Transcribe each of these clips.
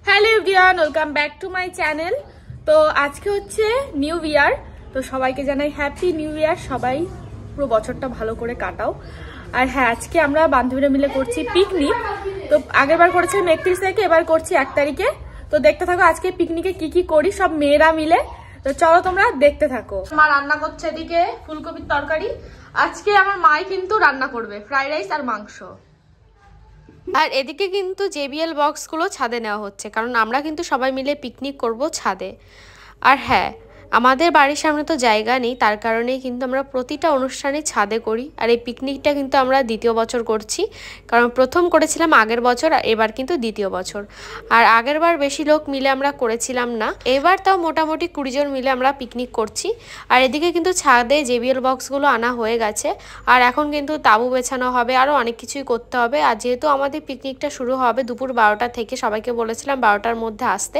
Hello everyone, welcome back to my channel. তো আজকে হচ্ছে নিউ ইয়ার, তো সবাইকে জানাই হ্যাপি নিউ ইয়ার। সবাই পুরো বছরটা ভালো করে কাটাও। আর হ্যাঁ, আজকে আমরা বান্ধবীরা মিলে করছি পিকনিক। তো আগেরবার করেছিলাম 31 তারিখে, এবার করছি 1 তারিখে। তো দেখতে থাকো আজকে পিকনিকে কি কি করি, সব মেয়েরা মিলে। তো চলো তোমরা দেখতে থাকো। মা রান্না করছে এদিকে ফুলকপির তরকারি। আজকে আমার মাই কিন্তু রান্না করবে ফ্রাইড রাইস আর মাংস। আর এদিকে কিন্তু JBL বক্সগুলো ছাদে নেওয়া হচ্ছে, কারণ আমরা কিন্তু সবাই মিলে পিকনিক করব ছাদে। আর হ্যাঁ, আমাদের বাড়ির সামনে তো জায়গা নেই, তার কারণেই কিন্তু আমরা প্রতিটা অনুষ্ঠানে ছাদে করি। আর এই পিকনিকটা কিন্তু আমরা দ্বিতীয় বছর করছি, কারণ প্রথম করেছিলাম আগের বছর, আর এবার কিন্তু দ্বিতীয় বছর। আর আগের বার বেশি লোক মিলে আমরা করেছিলাম না, এবার তাও মোটামুটি 20 জন মিলে আমরা পিকনিক করছি। আর এদিকে কিন্তু ছাদে JBL বক্সগুলো আনা হয়ে গেছে, আর এখন কিন্তু তাঁবু বেছানো হবে, আরও অনেক কিছুই করতে হবে। আর যেহেতু আমাদের পিকনিকটা শুরু হবে দুপুর 12টা থেকে, সবাইকে বলেছিলাম 12টার মধ্যে আসতে,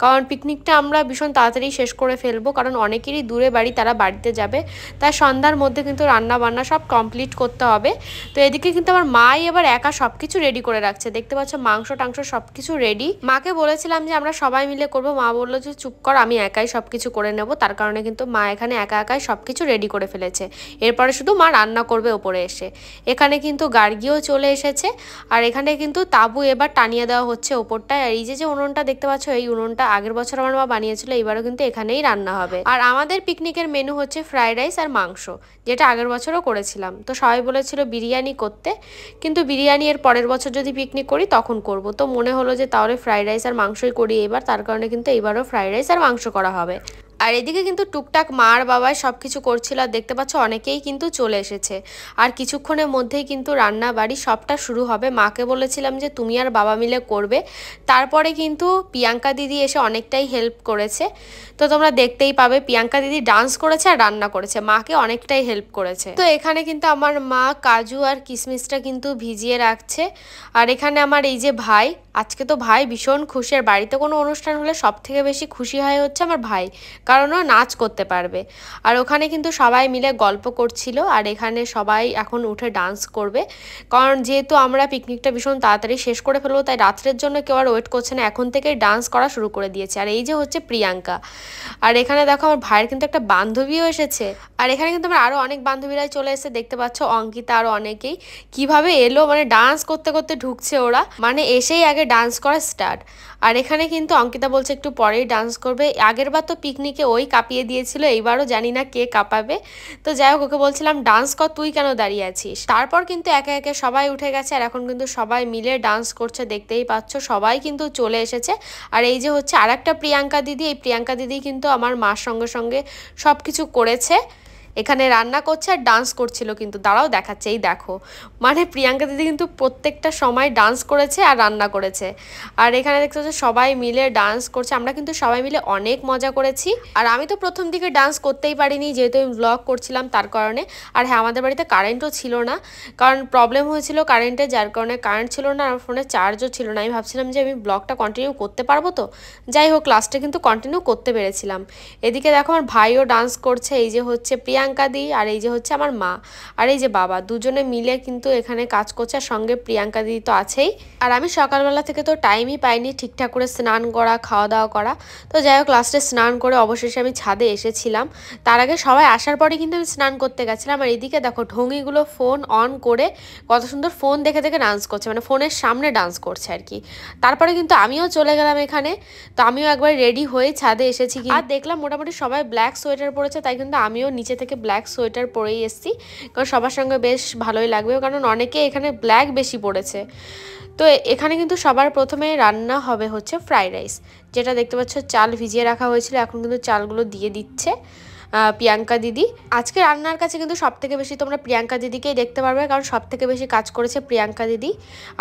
কারণ পিকনিকটা আমরা ভীষণ তাড়াতাড়ি শেষ করে ফেলবো, কারণ অনেকেরই দূরে বাড়ি, তারা বাড়িতে যাবে। তাই সন্ধ্যার মধ্যে কিন্তু রান্না বান্না সব কমপ্লিট করতে হবে। তো এদিকে কিন্তু আমার মাই এবার একা সবকিছু রেডি করে রাখছে, দেখতে পাচ্ছ মাংস টাংস সবকিছু রেডি। মাকে বলেছিলাম যে আমরা সবাই মিলে করব, মা বললো যে চুপ কর, আমি একাই সবকিছু করে নেব। তার কারণে কিন্তু মা এখানে একা একাই সবকিছু রেডি করে ফেলেছে। এরপরে শুধু মা রান্না করবে ওপরে এসে। এখানে কিন্তু গার্গিও চলে এসেছে, আর এখানে কিন্তু তাঁবু এবার টানিয়ে দেওয়া হচ্ছে ওপরটায়। আর এই যে উনুনটা দেখতে পাচ্ছ, এই উনুনটা আগের বছর আমার মা বানিয়েছিল, এবারও কিন্তু এখানেই রান্না হবে। আর আমাদের পিকনিকের মেনু হচ্ছে ফ্রাইড রাইস আর মাংস, যেটা আগের বছরও করেছিলাম। তো সবাই বলেছিল বিরিয়ানি করতে, কিন্তু বিরিয়ানি এর পরের বছর যদি পিকনিক করি তখন করব। তো মনে হলো যে তাহলে ফ্রাইড রাইস আর মাংসই করি এবার, তার কারণে কিন্তু এবারও ফ্রাইড রাইস আর মাংস করা হবে। আর এদিকে কিন্তু টুকটাক মার বাবাই সব কিছু করছিল, আর দেখতে পাচ্ছ অনেকেই কিন্তু চলে এসেছে। আর কিছুক্ষণের মধ্যেই কিন্তু রান্না বাড়ি সবটা শুরু হবে। মাকে বলেছিলাম যে তুমি আর বাবা মিলে করবে। তারপরে কিন্তু প্রিয়াঙ্কা দিদি এসে অনেকটাই হেল্প করেছে। তো তোমরা দেখতেই পাবে, প্রিয়াঙ্কা দিদি ডান্স করেছে আর রান্না করেছে, মাকে অনেকটাই হেল্প করেছে। তো এখানে কিন্তু আমার মা কাজু আর কিশমিশটা কিন্তু ভিজিয়ে রাখছে। আর এখানে আমার এই যে ভাই, আজকে তো ভাই ভীষণ খুশি। আর বাড়িতে কোনো অনুষ্ঠান হলে সব থেকে বেশি খুশি হয় হচ্ছে আমার ভাই, কারণ ও নাচ করতে পারবে। আর ওখানে কিন্তু সবাই মিলে গল্প করছিল, আর এখানে সবাই এখন উঠে ডান্স করবে, কারণ যেহেতু আমরা পিকনিকটা ভীষণ তাড়াতাড়ি শেষ করে ফেলবো, তাই রাত্রের জন্য কেউ আর ওয়েট করছে না, এখন থেকেই ডান্স করা শুরু করে দিয়েছে। আর এই যে হচ্ছে প্রিয়াঙ্কা। আর এখানে দেখো আমার ভাইয়ের কিন্তু একটা বান্ধবীও এসেছে। আর এখানে কিন্তু আমার আরও অনেক বান্ধবীরাই চলে এসেছে, দেখতে পাচ্ছ অঙ্কিতা, আরও অনেকেই কিভাবে এলো, মানে ডান্স করতে করতে ঢুকছে ওরা, মানে এসেই আগে ডান্স করা স্টার্ট। আর এখানে কিন্তু অঙ্কিতা বলছে একটু পরেই ডান্স করবে। আগেরবার তো পিকনিকে ওই কাঁপিয়ে দিয়েছিল, এইবারও জানি না কে কাঁপাবে। তো যাই হোক, ওকে বলছিলাম ডান্স কর, তুই কেন দাঁড়িয়ে আছিস। তারপর কিন্তু একে একে সবাই উঠে গেছে, আর এখন কিন্তু সবাই মিলে ডান্স করছে, দেখতেই পাচ্ছ সবাই কিন্তু চলে এসেছে। আর এই যে হচ্ছে আর একটা প্রিয়াঙ্কা দিদি, এই প্রিয়াঙ্কা দিদি কিন্তু আমার মার সঙ্গে সঙ্গে সব কিছু করেছে, এখানে রান্না করছে আর ডান্স করছিল। কিন্তু দাঁড়াও দেখাচ্ছে, এই দেখো, মানে প্রিয়াঙ্কা দিদি কিন্তু প্রত্যেকটা সময় ডান্স করেছে আর রান্না করেছে। আর এখানে দেখতে হচ্ছে সবাই মিলে ডান্স করছে, আমরা কিন্তু সবাই মিলে অনেক মজা করেছি। আর আমি তো প্রথম দিকে ডান্স করতেই পারিনি, যেহেতু আমি ব্লগ করছিলাম তার কারণে। আর হ্যাঁ, আমাদের বাড়িতে কারেন্টও ছিল না, কারণ প্রবলেম হয়েছিল কারেন্টে, যার কারণে কারেন্ট ছিল না, আর ফোনে চার্জও ছিল না। আমি ভাবছিলাম যে আমি ব্লগটা কন্টিনিউ করতে পারবো, তো যাই হোক লাস্টে কিন্তু কন্টিনিউ করতে পেরেছিলাম। এদিকে দেখো আমার ভাইও ডান্স করছে, এই যে হচ্ছে প্রিয়াঙ্কা দি, আর এই যে হচ্ছে আমার মা, আর এই যে বাবা, দুজনে মিলে কিন্তু এখানে কাজ করছে, আর সঙ্গে প্রিয়াঙ্কা দিদি তো আছেই। আর আমি সকালবেলা থেকে তো টাইমই পাইনি ঠিকঠাক করে স্নান করা, খাওয়া দাওয়া করা। তো যাই হোক লাস্টে স্নান করে অবশেষে আমি ছাদে এসেছিলাম। তার আগে সবাই আসার পরে কিন্তু আমি স্নান করতে গেছিলাম। আর এদিকে দেখো ঢঙ্গিগুলো ফোন অন করে কত সুন্দর ফোন দেখে দেখে ডান্স করছে, মানে ফোনের সামনে ডান্স করছে আর কি। তারপরে কিন্তু আমিও চলে গেলাম এখানে। তো আমিও একবার রেডি হয়ে ছাদে এসেছি, আর দেখলাম মোটামুটি সবাই ব্ল্যাক সোয়েটার পরেছে, তাই কিন্তু আমিও নিচে থেকে ব্ল্যাক সোয়েটার পরেই এসেছি, কারণ সবার সঙ্গে বেশ ভালোই লাগবে, কারণ অনেকে এখানে ব্ল্যাক বেশি পড়েছে। তো এখানে কিন্তু সবার প্রথমে রান্না হবে হচ্ছে ফ্রাইড রাইস, যেটা দেখতে পাচ্ছ চাল ভিজিয়ে রাখা হয়েছিল, এখন কিন্তু চালগুলো দিয়ে দিচ্ছে প্রিয়াঙ্কা দিদি। আজকে রান্নার কাছে কিন্তু সবথেকে বেশি তোমরা প্রিয়াঙ্কা দিদিকেই দেখতে পারবে, কারণ সবথেকে বেশি কাজ করেছে প্রিয়াঙ্কা দিদি।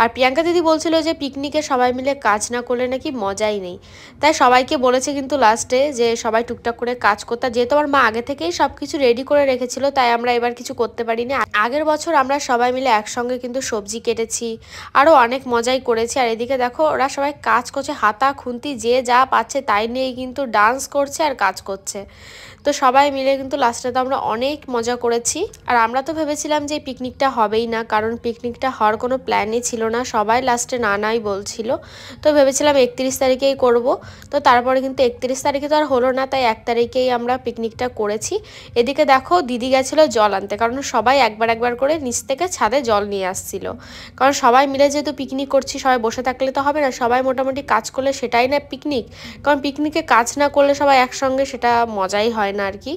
আর প্রিয়াঙ্কা দিদি বলছিল যে পিকনিকে সবাই মিলে কাজ না করলে নাকি মজাই নেই, তাই সবাইকে বলেছে কিন্তু লাস্টে যে সবাই টুকটাক করে কাজ করতে। যেহেতু আমার মা আগে থেকেই সব কিছু রেডি করে রেখেছিল, তাই আমরা এবার কিছু করতে পারিনি। আগের বছর আমরা সবাই মিলে একসঙ্গে কিন্তু সবজি কেটেছি, আরও অনেক মজাই করেছি। আর এদিকে দেখো ওরা সবাই কাজ করছে, হাতা খুন্তি যে যা পাচ্ছে তাই নিয়েই কিন্তু ডান্স করছে আর কাজ করছে। তো সবাই মিলে কিন্তু লাস্টে তো আমরা অনেক মজা করেছি। আর আমরা তো ভেবেছিলাম যে পিকনিকটা হবেই না, কারণ পিকনিকটা হওয়ার কোনো প্ল্যানই ছিল না, সবাই লাস্টে না নাই বলছিল। তো ভেবেছিলাম 31 তারিখেই করব। তো তারপরে কিন্তু 31 তারিখে তো আর হলো না, তাই 1 তারিখেই আমরা পিকনিকটা করেছি। এদিকে দেখো দিদি গেছিলো জল আনতে, কারণ সবাই একবার একবার করে নিচ থেকে ছাদে জল নিয়ে আসছিল। কারণ সবাই মিলে যেহেতু পিকনিক করছি, সবাই বসে থাকলে তো হবে না, সবাই মোটামুটি কাজ করলে সেটাই না পিকনিক। কারণ পিকনিকে কাজ না করলে সবাই একসঙ্গে সেটা মজাই হয় না আর কি।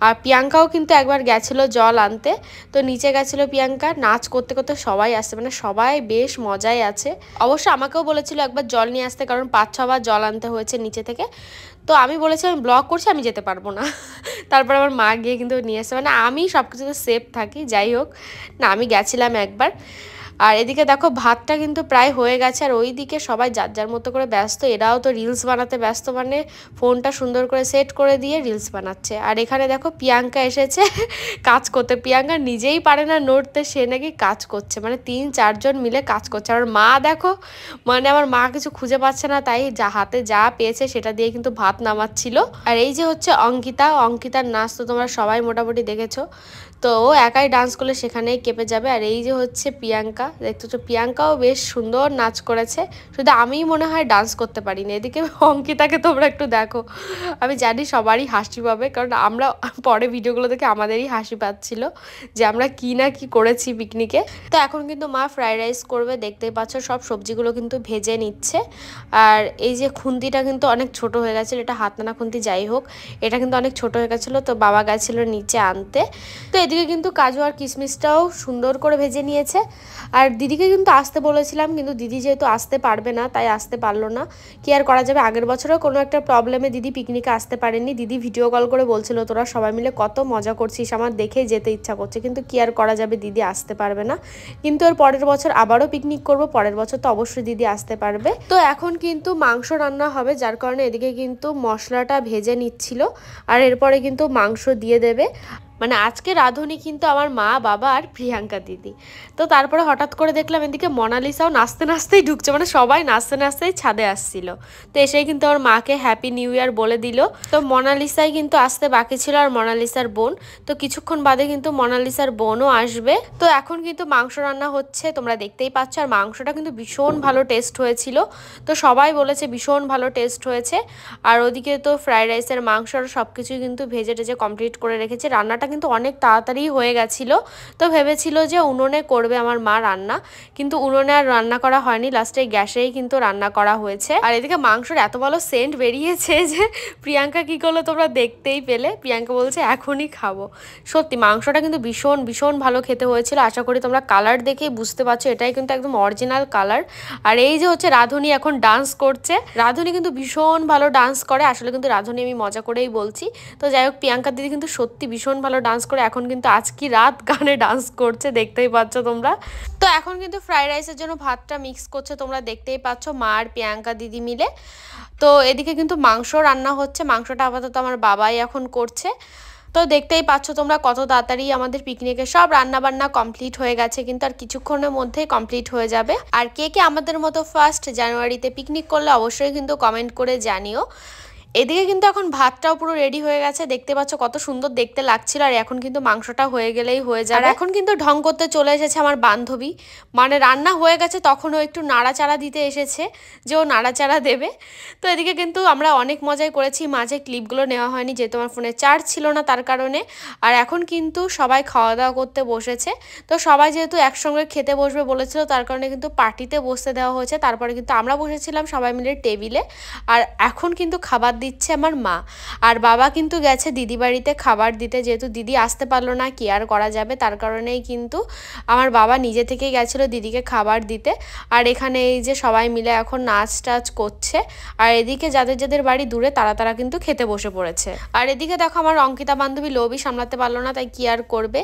আর প্রিয়াঙ্কাও কিন্তু একবার গেছিলো জল আনতে, তো নিচে গেছিলো প্রিয়াঙ্কা, নাচ করতে করতে সবাই আসছে, মানে সবাই বেশ মজাই আছে। অবশ্য আমাকেও বলেছিল একবার জল নিয়ে আসতে, কারণ 5-6 বার জল আনতে হয়েছে নিচে থেকে। তো আমি বলেছি আমি ব্লগ করছি, আমি যেতে পারবো না। তারপর আমার মা গিয়ে কিন্তু নিয়ে এসে, মানে আমি সব কিছুতে সেফ থাকি, যাই হোক না, আমি গেছিলাম একবার। আর এদিকে দেখো ভাতটা কিন্তু প্রায় হয়ে গেছে, আর ওই দিকে সবাই যার যার মতো করে ব্যস্ত, এরাও তো রিলস বানাতে ব্যস্ত, মানে ফোনটা সুন্দর করে সেট করে দিয়ে রিলস বানাচ্ছে। আর এখানে দেখো প্রিয়াঙ্কা এসেছে কাজ করতে, প্রিয়াঙ্কা নিজেই পারে না নড়তে, সে নাকি কাজ করছে, মানে 3-4 জন মিলে কাজ করছে। আর মা দেখো, মানে আমার মা কিছু খুঁজে পাচ্ছে না, তাই যা হাতে যা পেয়েছে সেটা দিয়ে কিন্তু ভাত নামাচ্ছিল। আর এই যে হচ্ছে অঙ্কিতার নাচ তো তোমরা সবাই মোটামুটি দেখেছো, তো ও একাই ডান্স করলে সেখানেই কেঁপে যাবে। আর এই যে হচ্ছে প্রিয়াঙ্কা, দেখতেছো প্রিয়াঙ্কাও বেশ সুন্দর নাচ করেছে, শুধু আমিই মনে হয় ডান্স করতে পারিনি। এদিকে অঙ্কিতাকে তোমরা একটু দেখো, আমি জানি সবারই হাসি পাবে, কারণ আমরা পরে ভিডিওগুলো দেখে আমাদেরই হাসি পাচ্ছিল যে আমরা কি না কি করেছি পিকনিকে। তো এখন কিন্তু মা ফ্রাইড রাইস করবে, দেখতেই পাচ্ছ সব সবজিগুলো কিন্তু ভেজে নিচ্ছে। আর এই যে খুন্তিটা কিন্তু অনেক ছোট হয়ে গেছিলো, এটা হাতনানা খুন্তি যাই হোক, এটা কিন্তু অনেক ছোট হয়ে গেছিলো, তো বাবা গেছিলো নিচে আনতে। তো এদিকে কিন্তু কাজু আর কিশমিশটাও সুন্দর করে ভেজে নিয়েছে। আর দিদিকে কিন্তু আসতে বলেছিলাম, কিন্তু দিদি যেহেতু আসতে পারবে না তাই আসতে পারলো না, কি আর করা যাবে। আগের বছরও কোনো একটা প্রবলেমে দিদি পিকনিকে আসতে পারেনি, দিদি ভিডিও কল করে বলছিল তোরা সবাই মিলে কত মজা করছিস, আমার দেখেই যেতে ইচ্ছা করছে, কিন্তু কি আর করা যাবে, দিদি আসতে পারবে না। কিন্তু এর পরের বছর আবারও পিকনিক করব, পরের বছর তো অবশ্যই দিদি আসতে পারবে। তো এখন কিন্তু মাংস রান্না হবে, যার কারণে এদিকে কিন্তু মশলাটা ভেজে নিচ্ছিল, আর এরপরে কিন্তু মাংস দিয়ে দেবে। মানে আজকে রাঁধুনি কিন্তু আমার মা, বাবা আর প্রিয়াঙ্কা দিদি। তো তারপরে হঠাৎ করে দেখলাম এদিকে মোনালিসাও নাচতে নাচতেই ঢুকছে, মানে সবাই নাচতে নাচতেই ছাদে আসছিল। তো এসেই কিন্তু আমার মাকে হ্যাপি নিউ ইয়ার বলে দিল। তো মোনালিসাই কিন্তু আসতে বাকি ছিল, আর মোনালিসার বোন। তো কিছুক্ষণ বাদে কিন্তু মোনালিসার বোনও আসবে। তো এখন কিন্তু মাংস রান্না হচ্ছে, তোমরা দেখতেই পাচ্ছ। আর মাংসটা কিন্তু ভীষণ ভালো টেস্ট হয়েছিল, তো সবাই বলেছে ভীষণ ভালো টেস্ট হয়েছে। আর ওদিকে তো ফ্রাইড রাইসের মাংস আর সব কিছুই কিন্তু ভেজে টেজে কমপ্লিট করে রেখেছে। রান্নাটা কিন্তু অনেক তাড়াতাড়ি হয়ে গেছিল, তো ভেবেছিল যে উনুনে করবে আমার মা রান্না, কিন্তু উনুনে আর রান্না করা হয়নি, লাস্টে গ্যাসেই কিন্তু রান্না করা হয়েছে। আর এদিকে মাংসর এত ভালো সেন্ট বেরিয়েছে যে প্রিয়াঙ্কা কি করলো তোমরা দেখতেই পেলে, প্রিয়াঙ্কা বলছে এখনই খাবো। সত্যি মাংসটা কিন্তু ভীষণ ভীষণ ভালো খেতে হয়েছিল, আশা করি তোমরা কালার দেখেই বুঝতে পারছো এটাই কিন্তু একদম অরিজিনাল কালার। আর এই যে হচ্ছে রাঁধুনি এখন ডান্স করছে, রাঁধুনি কিন্তু ভীষণ ভালো ডান্স করে, আসলে কিন্তু রাঁধুনি আমি মজা করেই বলছি। তো যাই হোক প্রিয়াঙ্কা দিদি কিন্তু সত্যি ভীষণ ভালো ডান্স করে, এখন কিন্তু আজকে রাত গানে ডান্স করছে, দেখতেই পাচ্ছ তোমরা। তো এখন কিন্তু ফ্রাইড রাইসের জন্য ভাতটা মিক্স করছে, তোমরা দেখতেই পাচ্ছ মা আর প্রিয়াঙ্কা দিদি মিলে। তো এদিকে কিন্তু মাংস রান্না হচ্ছে, মাংসটা আপাতত আমার বাবাই এখন করছে। তো দেখতেই পাচ্ছ তোমরা কত তাড়াতাড়ি আমাদের পিকনিকের সব রান্না বান্না কমপ্লিট হয়ে গেছে, কিন্তু আর কিছুক্ষণের মধ্যেই কমপ্লিট হয়ে যাবে। আর কে কে আমাদের মতো 1 জানুয়ারিতে পিকনিক করলে অবশ্যই কিন্তু কমেন্ট করে জানিও। এদিকে কিন্তু এখন ভাতটাও পুরো রেডি হয়ে গেছে, দেখতে পাচ্ছ কত সুন্দর দেখতে লাগছিল। আর এখন কিন্তু মাংসটা হয়ে গেলেই হয়ে যাবে। আর এখন কিন্তু ঢং করতে চলে এসেছে আমার বান্ধবী, মানে রান্না হয়ে গেছে তখনও একটু নাড়াচাড়া দিতে এসেছে, যে ও নাড়াচাড়া দেবে। তো এদিকে কিন্তু আমরা অনেক মজাই করেছি, মাঝে ক্লিপগুলো নেওয়া হয়নি যেহেতু আমার ফোনে চার্জ ছিল না তার কারণে। আর এখন কিন্তু সবাই খাওয়া দাওয়া করতে বসেছে, তো সবাই যেহেতু একসঙ্গে খেতে বসবে বলেছিল তার কারণে কিন্তু পার্টিতে বসতে দেওয়া হয়েছে। তারপরে কিন্তু আমরা বসেছিলাম সবাই মিলে টেবিলে। আর এখন কিন্তু খাবার দিচ্ছে আমার মা, আর বাবা কিন্তু গেছে দিদি বাড়িতে খাবার দিতে, যেহেতু দিদি আসতে পারলো না, কি আর করা যাবে, তার কারণেই কিন্তু আমার বাবা নিজে থেকেই গেছিলো দিদিকে খাবার দিতে। আর এখানে এই যে সবাই মিলে এখন নাচ টাচ করছে, আর এদিকে যাদের যাদের বাড়ি দূরে তারা কিন্তু খেতে বসে পড়েছে। আর এদিকে দেখো আমার অঙ্কিতা বান্ধবী লোভই সামলাতে পারলো না, তাই কি আর করবে,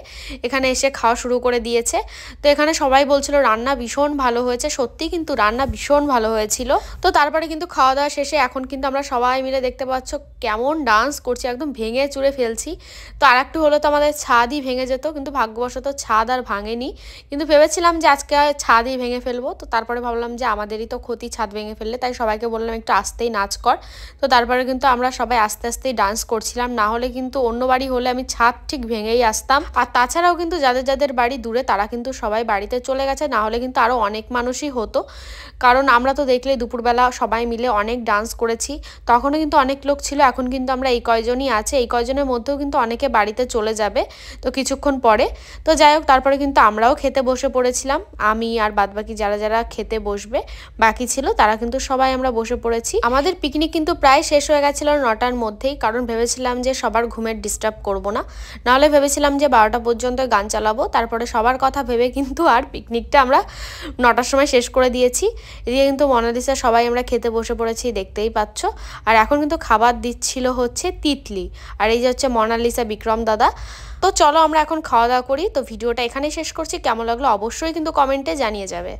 এখানে এসে খাওয়া শুরু করে দিয়েছে। তো এখানে সবাই বলছিল রান্না ভীষণ ভালো হয়েছে, সত্যি কিন্তু রান্না ভীষণ ভালো হয়েছিল। তো তারপরে কিন্তু খাওয়া দাওয়া শেষে এখন কিন্তু আমরা সবাই মিলে দেখতে পাচ্ছ কেমন ডান্স করছি, একদম ভেঙে চুরে ফেলছি। তো আর একটু হলো তো আমাদের ছাদই ভেঙে যেত, কিন্তু ভাগ্যবশত ছাদ আর ভাঙেনি। কিন্তু ভেবেছিলাম যে আজকে ছাদই ভেঙে ফেলবো, তো তারপরে ভাবলাম যে আমাদেরই তো ক্ষতি ছাদ ভেঙে ফেললে, তাই সবাইকে বললাম একটু আস্তেই নাচ কর। তো তারপরে কিন্তু আমরা সবাই আস্তে আস্তেই ডান্স করছিলাম, না হলে কিন্তু অন্য বাড়ি হলে আমি ছাদ ঠিক ভেঙেই আসতাম। আর তাছাড়াও কিন্তু যাদের যাদের বাড়ি দূরে তারা কিন্তু সবাই বাড়িতে চলে গেছে, না হলে কিন্তু আরও অনেক মানুষই হতো। কারণ আমরা তো দেখলে দুপুরবেলা সবাই মিলে অনেক ডান্স করেছি, তখনও কিন্তু অনেক লোক ছিল। এখন কিন্তু আমরা এই কয়জনই আছে, এই কয়জনের মধ্যেও কিন্তু অনেকে বাড়িতে চলে যাবে তো কিছুক্ষণ পরে। তো যাই হোক, তারপরে কিন্তু আমরাও খেতে বসে পড়েছিলাম, আমি আর বাদবাকি যারা যারা খেতে বসবে বাকি ছিল তারা কিন্তু সবাই আমরা বসে পড়েছি। আমাদের পিকনিক কিন্তু প্রায় শেষ হয়ে গেছিল 9টার মধ্যেই, কারণ ভেবেছিলাম যে সবার ঘুমের ডিস্টার্ব করব না, নাহলে ভেবেছিলাম যে 12টা পর্যন্ত গান চালাবো। তারপরে সবার কথা ভেবে কিন্তু আর পিকনিকটা আমরা 9টার সময় শেষ করে দিয়েছি। এদিকে কিন্তু মোনালিসা সবাই আমরা খেতে বসে পড়েছি, দেখতেই পাচ্ছ। আর এখন কিন্তু খাবার দিচ্ছিল হচ্ছে তিতলি, আর এই যে হচ্ছে মোনালিসা, বিক্রম দাদা। তো চলো আমরা এখন খাওয়া দাওয়া করি। তো ভিডিওটা এখানেই শেষ করছি, কেমন লাগলো অবশ্যই কিন্তু কমেন্টে জানিয়ে যাবে।